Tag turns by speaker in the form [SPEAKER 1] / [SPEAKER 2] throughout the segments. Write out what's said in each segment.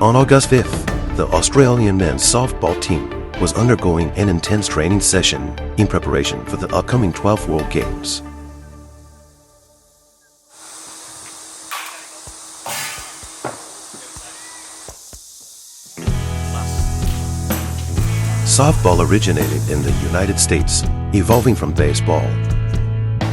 [SPEAKER 1] On August 5th, the Australian men's softball team was undergoing an intense training session in preparation for the upcoming 12th World Games. Softball originated in the United States, evolving from baseball.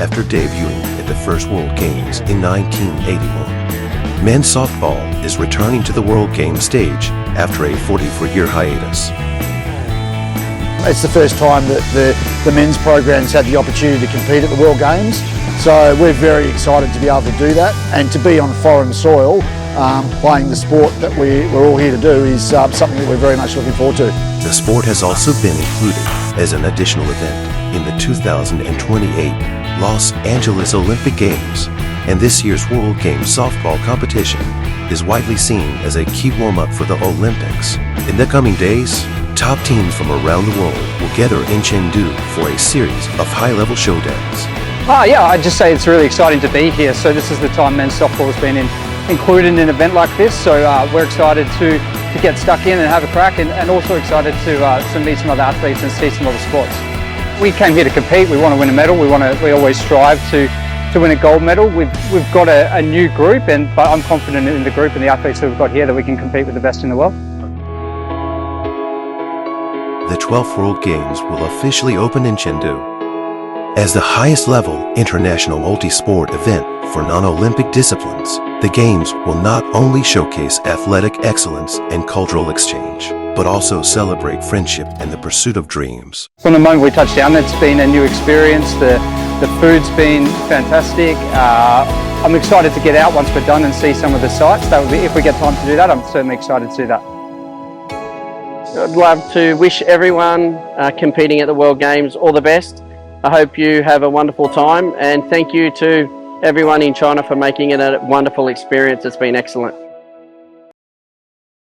[SPEAKER 1] After debuting at the first World Games in 1981, men's softball is returning to the World Games stage after a 44-year hiatus.
[SPEAKER 2] It's the first time that the men's program's had the opportunity to compete at the World Games, so we're very excited to be able to do that, and to be on foreign soil playing the sport that we're all here to do is something that we're very much looking forward to.
[SPEAKER 1] The sport has also been included as an additional event in the 2028 Los Angeles Olympic Games, and this year's World Games softball competition is widely seen as a key warm-up for the Olympics. In the coming days, top teams from around the world will gather in Chengdu for a series of high-level showdowns.
[SPEAKER 3] Yeah, I'd just say it's really exciting to be here. So this is the time men's softball has been included in an event like this. So we're excited to get stuck in and have a crack, and also excited to meet some other athletes and see some other sports. We came here to compete. We want to win a medal. We always strive to win a gold medal. We've got a new group, but I'm confident in the group and the athletes that we've got here that we can compete with the best in the world.
[SPEAKER 1] The 12th World Games will officially open in Chengdu. As the highest level international multi-sport event for non-Olympic disciplines, the Games will not only showcase athletic excellence and cultural exchange, but also celebrate friendship and the pursuit of dreams.
[SPEAKER 3] From the moment we touched down, it's been a new experience. The food's been fantastic. I'm excited to get out once we're done and see some of the sites. That would be, if we get time to do that, I'm certainly excited to do that.
[SPEAKER 4] I'd love to wish everyone competing at the World Games all the best. I hope you have a wonderful time, and thank you to everyone in China for making it a wonderful experience. It's been excellent.